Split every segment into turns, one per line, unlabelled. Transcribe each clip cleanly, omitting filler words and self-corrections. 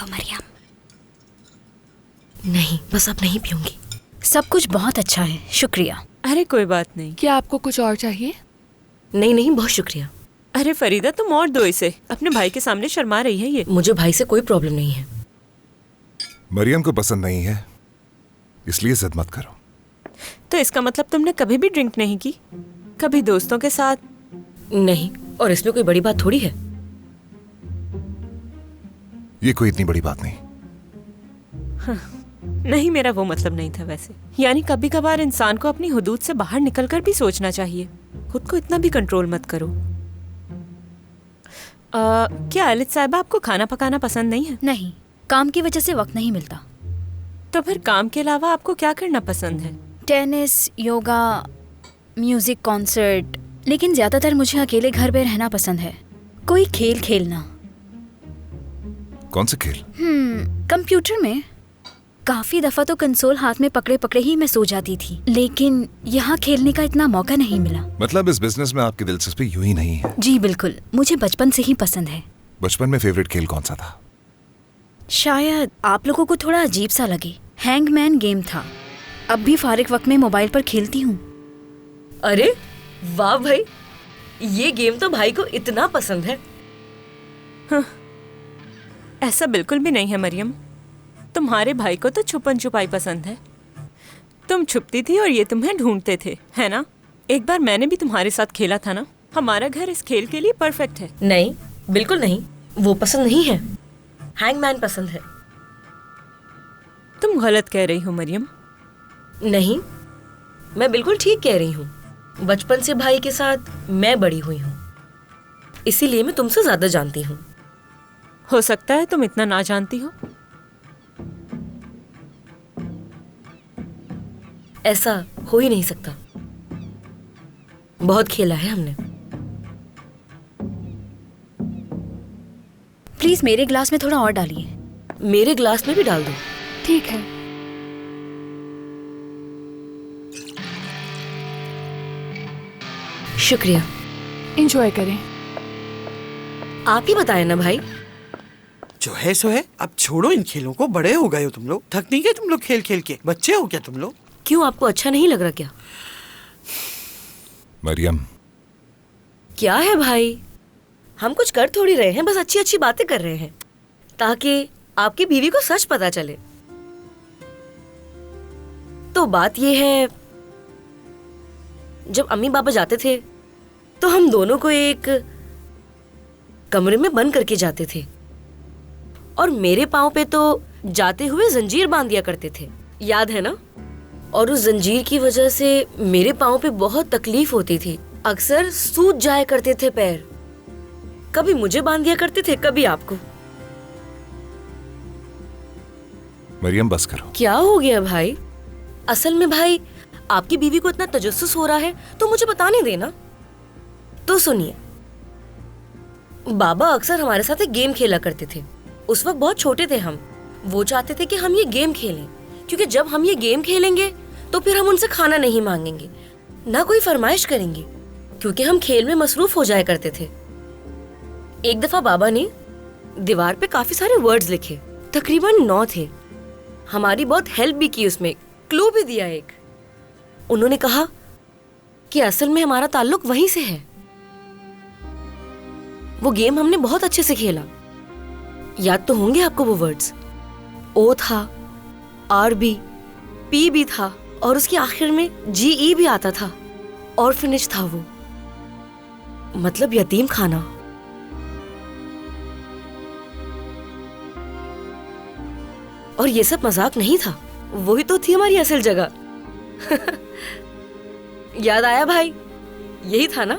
दो मरियम।
नहीं, बस अब नहीं पीऊंगी।
सब कुछ बहुत अच्छा है, शुक्रिया।
अरे कोई बात नहीं।
क्या आपको कुछ और चाहिए?
नहीं नहीं, बहुत शुक्रिया।
अरे फरीदा, तुम और दो इसे। अपने भाई के सामने शर्मा रही है ये।
मुझे भाई से कोई प्रॉब्लम नहीं है।
मरियम को पसंद नहीं है, इसलिए जिद मत करो।
तो इसका मतलब तुमने कभी भी ड्रिंक नहीं की? कभी दोस्तों के साथ?
नहीं, और इसमें कोई बड़ी बात थोड़ी है।
ये कोई इतनी बड़ी बात नहीं।
नहीं, मेरा वो मतलब नहीं था वैसे। यानी कभी कभार इंसान को अपनी हुदूद से बाहर निकलकर भी सोचना चाहिए। खुद को इतना भी कंट्रोल मत करो। क्या आलिद साहिबा, आपको खाना पकाना पसंद नहीं है?
नहीं, काम की वजह से वक्त नहीं मिलता।
तो फिर काम के अलावा आपको क्या करना पसंद है?
Tennis, yoga, music, concert. लेकिन ज्यादातर मुझे अकेले घर पे रहना पसंद है। कोई खेल खेलना।
कौन से खेल?
कंप्यूटर में। काफी दफा तो कंसोल हाथ में पकड़े पकड़े ही मैं सो जाती थी, लेकिन यहाँ खेलने का इतना मौका नहीं मिला।
मतलब इस बिजनेस में आपकी दिलचस्पी यूं ही नहीं है?
जी बिल्कुल, मुझे बचपन से ही पसंद है।
बचपन में फेवरेट खेल कौन सा था?
शायद आप लोगों को थोड़ा अजीब सा लगे, हैंगमैन गेम था। अब भी फारिग वक्त में मोबाइल पर खेलती हूँ।
अरे वाह भाई, ये गेम तो भाई को इतना पसंद है।
ऐसा बिल्कुल भी नहीं है मरियम। तुम्हारे भाई को तो छुपन छुपाई पसंद है। तुम छुपती थी और ये तुम्हें ढूंढते थे, है ना? एक बार मैंने भी तुम्हारे साथ खेला था ना। हमारा घर इस खेल के लिए परफेक्ट है।
नहीं, बिल्कुल नहीं, वो पसंद नहीं है। हैंगमैन पसंद है।
तुम गलत कह रही हो मरियम।
नहीं, मैं बिल्कुल ठीक कह रही हूँ। बचपन से भाई के साथ मैं बड़ी हुई हूँ, इसीलिए मैं तुमसे ज्यादा जानती हूँ।
हो सकता है तुम इतना ना जानती हो।
ऐसा हो ही नहीं सकता। बहुत खेला है हमने।
प्लीज मेरे ग्लास में थोड़ा और डालिए।
मेरे ग्लास में भी डाल दो।
ठीक है।
शुक्रिया।
एंजॉय करें।
आप ही बताएं ना भाई।
जो है सो है। अब छोड़ो इन खेलों को, बड़े हो गए हो तुम लोग। थक नहीं गए तुम लोग खेल खेल के? बच्चे हो क्या तुम लोग?
क्यों, आपको अच्छा नहीं लग रहा क्या?
मरियम,
क्या है भाई, हम कुछ कर थोड़ी रहे हैं, बस अच्छी अच्छी बातें कर रहे हैं ताकि आपकी बीवी को सच पता चले। तो बात ये है, जब अम्मी पापा जाते थे तो हम दोनों को एक कमरे में बंद करके जाते थे और मेरे पाँव पे तो जाते हुए जंजीर बांध दिया करते थे, याद है ना? और उस जंजीर की वजह से मेरे पाँव पे बहुत तकलीफ होती थी। अक्सर सूज जाया करते थे पैर। कभी मुझे बांध दिया करते थे, कभी आपको।
मरियम बस करो।
क्या हो गया भाई? असल में भाई, आपकी बीवी को इतना तजस्सुस हो रहा है तो मुझे बताने देना। तो सुनिए, बाबा अक्सर हमारे साथ एक गेम खेला करते थे। उस वक्त बहुत छोटे थे हम। वो चाहते थे कि हम ये गेम खेलें, क्योंकि जब हम ये गेम खेलेंगे तो फिर हम उनसे खाना नहीं मांगेंगे, ना कोई फरमाइश करेंगे, क्योंकि हम खेल में मसरूफ हो जाया करते थे। एक दफा बाबा ने दीवार पे काफी सारे वर्ड्स लिखे, तकरीबन 9 थे। हमारी बहुत हेल्प भी की, उसमें क्लू भी दिया एक। उन्होंने कहा कि असल में हमारा ताल्लुक वहीं से है। वो गेम हमने बहुत अच्छे से खेला। याद तो होंगे आपको वो वर्ड्स। ओ था, आर भी, पी भी था और उसके आखिर में GE भी आता था। और फिनिश था वो, मतलब यतीम खाना। और ये सब मजाक नहीं था, वही तो थी हमारी असल जगह। याद आया भाई? यही था ना?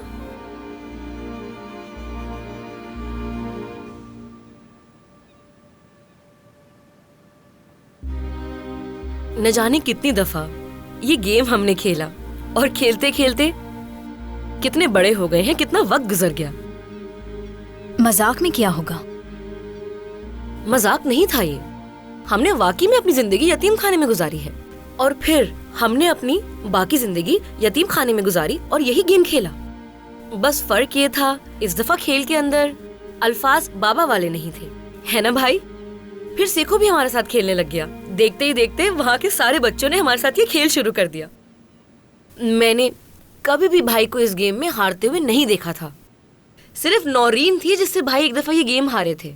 न जाने कितनी दफा ये गेम हमने खेला और खेलते खेलते कितने बड़े हो गए हैं, कितना वक्त गुजर गया।
मजाक में क्या होगा?
मजाक नहीं था ये। हमने वाकई में अपनी जिंदगी यतीम खाने में गुजारी है और फिर हमने अपनी बाकी जिंदगी यतीम खाने में गुजारी और यही गेम खेला। बस फर्क ये था, इस दफा खेल के अंदर अल्फाज बाबा वाले नहीं थे, है ना भाई? फिर सेको भी हमारे साथ खेलने लग गया। देखते ही देखते वहाँ के सारे बच्चों ने हमारे साथ ये खेल शुरू कर दिया। मैंने कभी भी भाई को इस गेम में हारते हुए नहीं देखा था। सिर्फ नौरीन थी जिससे भाई एक दफा ये गेम हारे थे।